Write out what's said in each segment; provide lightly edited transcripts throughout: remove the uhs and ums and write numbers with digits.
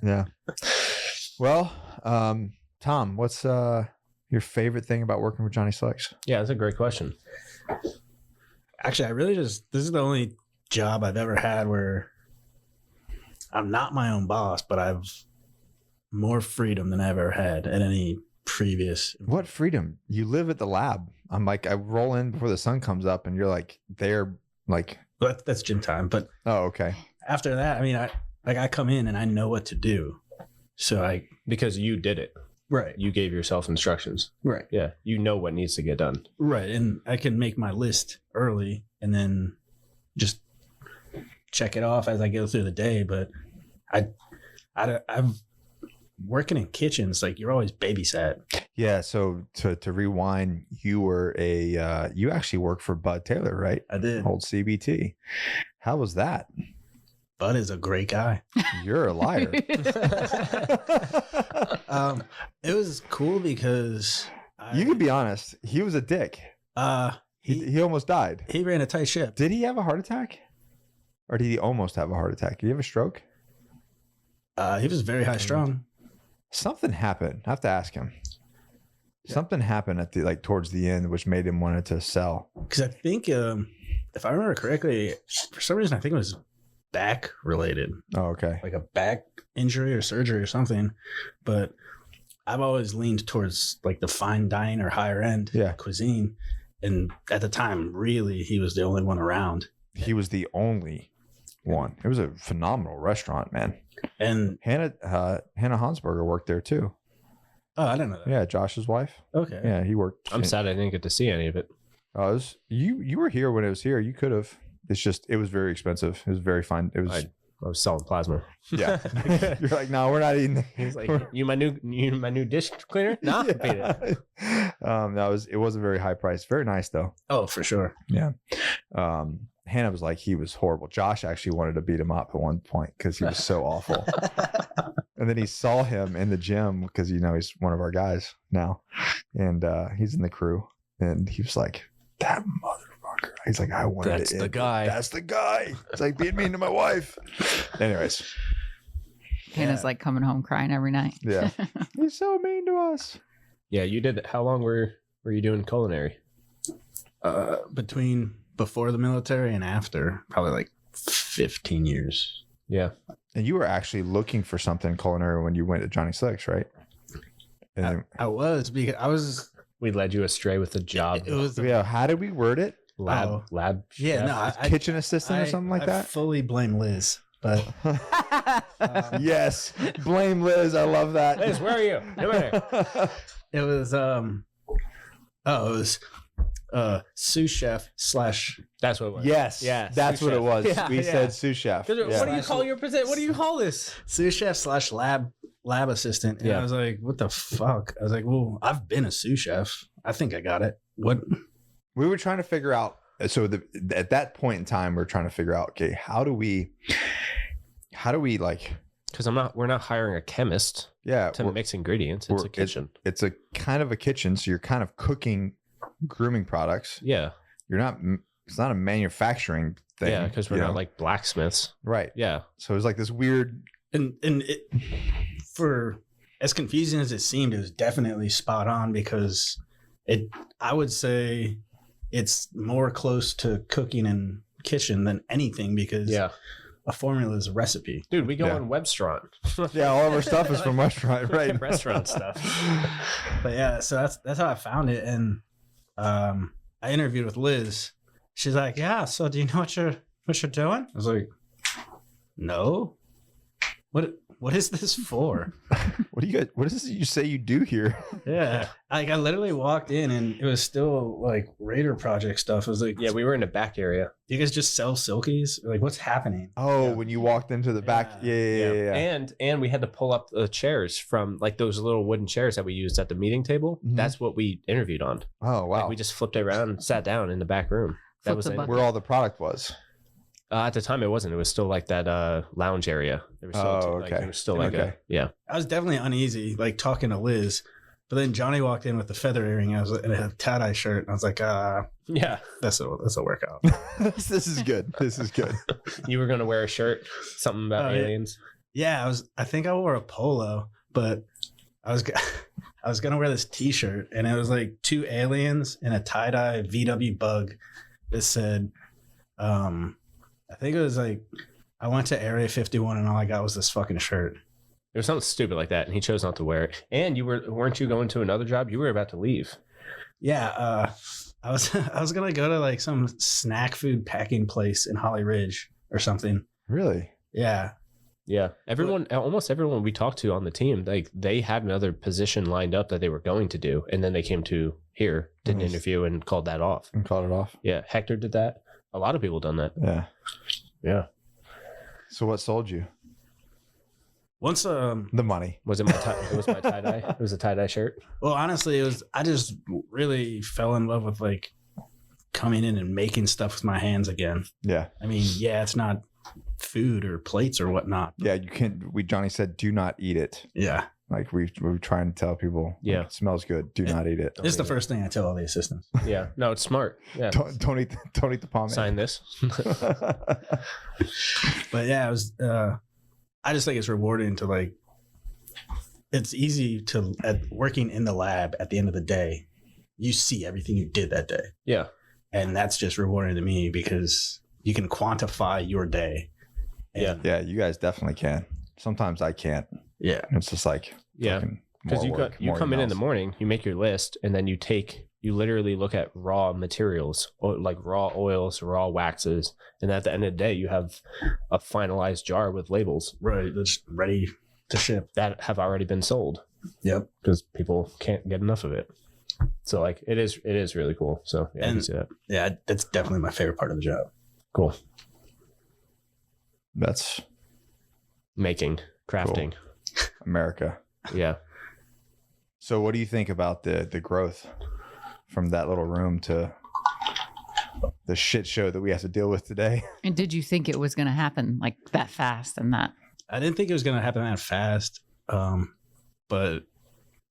Yeah. Well, Tom, what's your favorite thing about working with Johnny SLICKS? Yeah, that's a great question. Actually, this is the only job I've ever had where I'm not my own boss, but I've more freedom than I've ever had at any previous. What freedom? You live at the lab. I'm like, I roll in before the sun comes up and you're like, they're like, But that's gym time. But oh, okay. after that, I mean, I come in and I know what to do. So because you did it. right. You gave yourself instructions. Right. Yeah. You know what needs to get done. Right. And I can make my list early and then just check it off as I go through the day. But I'm working in kitchens, like you're always babysat. Yeah. So to rewind, you were you actually worked for Bud Taylor, right? I did. Old CBT. How was that? Bud is a great guy. You're a liar. It was cool because You can be honest. He was a dick. He almost died. he ran a tight ship. Did he have a heart attack? Or did he almost have a heart attack? Did he have a stroke? He was very high strung. Something happened. I have to ask him. Something happened at the towards the end, which made him wanted to sell. Because I think, if I remember correctly, for some reason I think it was back related, Oh, okay. like a back injury or surgery or something. But I've always leaned towards like the fine dining or higher end cuisine. And at the time, really, he was the only one around. He was the only one. It was a phenomenal restaurant, man. And Hannah Hansberger worked there too. oh, I didn't know that. Yeah, Josh's wife. Okay. Yeah, he worked. I'm sad I didn't get to see any of it. You were here when it was here. You could have. It's just it was very expensive. It was very fine. It was. I was selling plasma. Yeah. You're like, no, we're not eating. He's like, you my new dish cleaner? No, Yeah. It was a very high price. Very nice though. Oh, for sure. Yeah. Hannah was like, he was horrible. Josh actually wanted to beat him up at one point because he was so awful. And then he saw him in the gym because he's one of our guys now, and he's in the crew, and he was like, that motherfucker. He's like, I wanted That's the guy. That's the guy. It's like being mean to my wife. Anyways. Hannah's like coming home crying every night. Yeah. He's so mean to us. Yeah, you did. How long were you doing culinary? Between before the military and after, probably like 15 years. Yeah. And you were actually looking for something culinary when you went to Johnny SLICKS, right? And then, I was because We led you astray with the job. it was yeah. How did we word it? lab. yeah, chef. no, Kitchen assistant or something like I that? fully blame Liz, but Yes. Blame Liz. I love that. Liz, where are you? Come here. it was sous chef / That's what it was. Yes. Yeah, That's sous what it chef. was. Yeah, We yeah. said sous chef. What Yeah. do you call your position? What do you call this? sous chef / lab assistant. And Yeah. I was like, what the fuck? I was like, well, I've been a sous chef. I think I got it. What? We were trying to figure out. So at that point in time, we're trying to figure out, okay, how do we like, Because we're not hiring a chemist yeah, to mix ingredients. It's a kitchen. It's a kind of a kitchen. So you're kind of cooking grooming products. Yeah. It's not a manufacturing thing. Yeah, because we're not like blacksmiths. right. Yeah. So it's like this weird. And it, for as confusing as it seemed, it was definitely spot on because I would say it's more close to cooking in kitchen than anything because a formula is a recipe. Dude, we go Yeah. on Webstront. Yeah, all of our stuff is from restaurant, right? Restaurant stuff. But yeah, so that's how I found it. And I interviewed with Liz. She's like, yeah, so do you know what you're doing? I was like, no. What is this for? What is this you say you do here? Yeah. Like I literally walked in and it was still like Raider project stuff. I was like, Yeah, we were in the back area. you guys just sell silkies? Like what's happening? Oh, Yeah. when you walked into the back. Yeah. And we had to pull up the chairs from like those little wooden chairs that we used at the meeting table. Mhm. That's what we interviewed on. Oh, wow. Like, we just flipped it around and sat down in the back room. That Flip was the it. bucket. Where all the product was. At the time, it wasn't. It was still like that lounge area. There was still, Oh, like, okay. there was still like Okay. yeah. I was definitely uneasy, like talking to Liz. But then Johnny walked in with the feather earring. I was in a tie-dye shirt. And I was like, Yeah. this'll work out. This is good. This is good. You were going to wear a shirt, something about Oh, yeah. aliens. Yeah, I think I wore a polo, but I was gonna wear this T-shirt, and it was like 2 aliens and a tie-dye VW bug that said, I think it was like, I went to Area 51 and all I got was this fucking shirt. There was something stupid like that, and he chose not to wear it. And weren't you going to another job? You were about to leave. Yeah, I was gonna go to like some snack food packing place in Holly Ridge or something. Really? Yeah. Yeah, almost everyone we talked to on the team, like they had another position lined up that they were going to do, and then they came to here, did an interview, and called that off. And called it off. Yeah, Hector did that. A lot of people done that. Yeah. Yeah. So what sold you? Once The money. Was it it was my tie dye. It was a tie dye shirt. Well, honestly, I just really fell in love with like coming in and making stuff with my hands again. Yeah. I mean, yeah, it's not food or plates or whatnot. Yeah, you can't. Johnny said, do not eat it. Yeah. Like we're trying to tell people, Yeah, like, it smells good. Do not eat it. It's the first thing I tell all the assistants. Yeah, no, it's smart. Yeah, Don't eat the pomade. sign this. But yeah, it was. I just think it's rewarding to like. It's easy to working in the lab at the end of the day. You see everything you did that day. Yeah, and that's just rewarding to me because you can quantify your day. Yeah. Yeah, you guys definitely can. Sometimes I can't. Yeah. It's just like, yeah, because you come in the emails. morning, you make your list, and then you literally look at raw materials, like raw oils, raw waxes, and at the end of the day, you have a finalized jar with labels, Right. That's ready to ship. that have already been sold. Yep. Because people can't get enough of it. So like it is really cool. So yeah, I can And- see that. Yeah, that's definitely my favorite part of the job. Cool. That's Making, crafting. America. Yeah. So what do you think about the growth from that little room to the shit show that we have to deal with today? And did you think it was going to happen like that fast and that? I didn't think it was going to happen that fast, but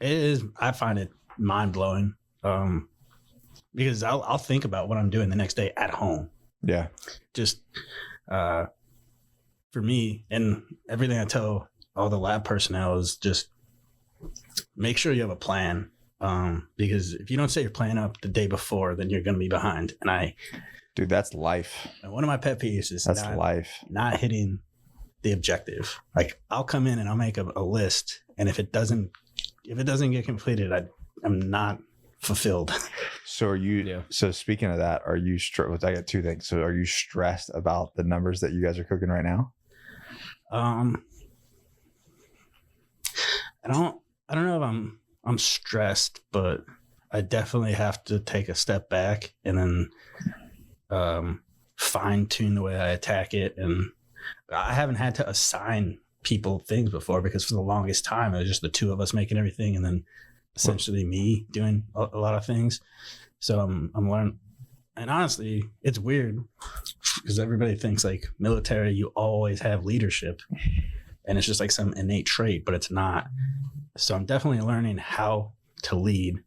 it is. I find it mind blowing because I'll think about what I'm doing the next day at home. Yeah. Just for me, and everything I tell all the lab personnel is just make sure you have a plan. Because if you don't set your plan up the day before, then you're going to be behind. And Dude, that's life. one of my pet peeves is That's life. not hitting the objective. Like I'll come in and I'll make a list, and if it doesn't get completed, I'm not fulfilled. So are you, Yeah. so speaking of that, are you, I got two things. So are you stressed about the numbers that you guys are cooking right now? I don't know if I'm stressed, but I definitely have to take a step back and then fine tune the way I attack it. And I haven't had to assign people things before because for the longest time it was just the two of us making everything, and then essentially me doing a lot of things. So I'm learning. And honestly, it's weird because everybody thinks like military, you always have leadership, and it's just like some innate trait, but it's not. So I'm definitely learning how to lead.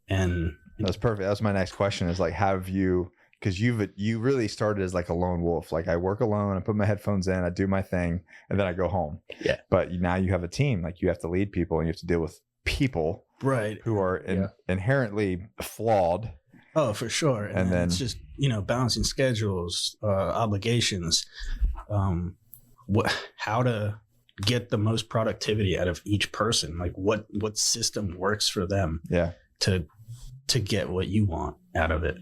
And That's perfect. That was my next question is like, have you, because you really started as like a lone wolf. Like I work alone, I put my headphones in, I do my thing, and then I go home. Yeah. But now you have a team, like you have to lead people and you have to deal with people right. who are inherently flawed. Oh, for sure. And then it's just, balancing schedules, obligations, how to get the most productivity out of each person. Like what system works for them to get what you want out of it.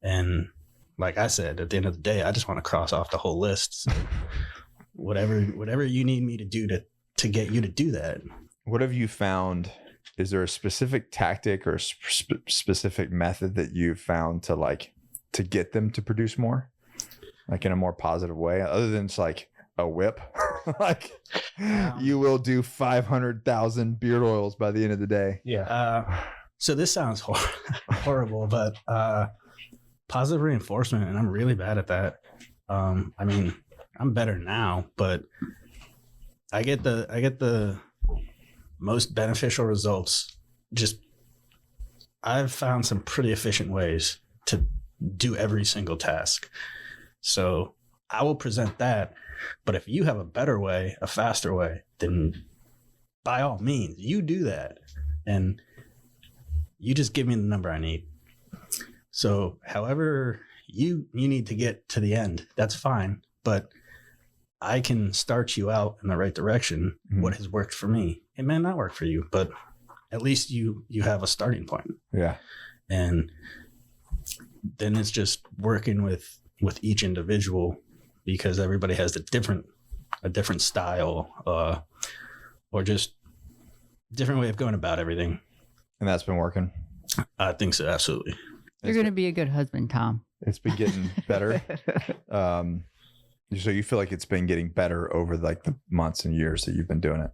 And like I said, at the end of the day, I just want to cross off the whole list. So whatever you need me to do to get you to do that. What have you found? Is there a specific tactic or specific method that you've found to get them to produce more, like in a more positive way, other than just like a whip? Like you will do 500,000 beard oils by the end of the day. Yeah. So this sounds horrible, but positive reinforcement, and I'm really bad at that. I mean, I'm better now, but I get the most beneficial results. Just I've found some pretty efficient ways to do every single task. So I will present that. But if you have a better way, a faster way, then by all means, you do that. And you just give me the number I need. So however you need to get to the end, that's fine. But I can start you out in the right direction. What has worked for me, it may not work for you, but at least you have a starting point. Yeah. And then it's just working with each individual, because everybody has a different style, or just different way of going about everything. And that's been working. I think so. Absolutely. You're going to be a good husband, Tom. It's been getting better. So you feel like it's been getting better over like the months and years that you've been doing it?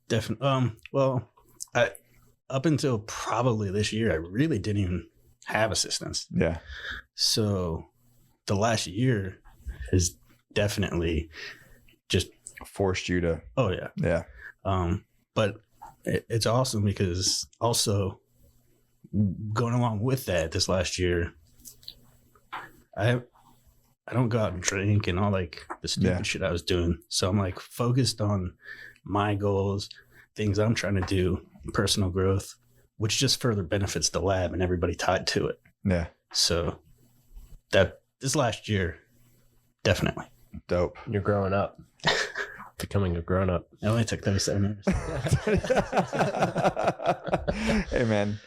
Definitely. Well, up until probably this year, I really didn't even have assistance. Yeah. So the last year has definitely just forced you to. Oh yeah. Yeah. But it's awesome because also going along with that, this last year, I don't go out and drink and all like the stupid shit I was doing. So I'm like focused on my goals, things I'm trying to do, personal growth, which just further benefits the lab and everybody tied to it. Yeah. So that this last year, definitely. Dope. You're growing up. Becoming a grown up. It only took 37 years. Hey, man.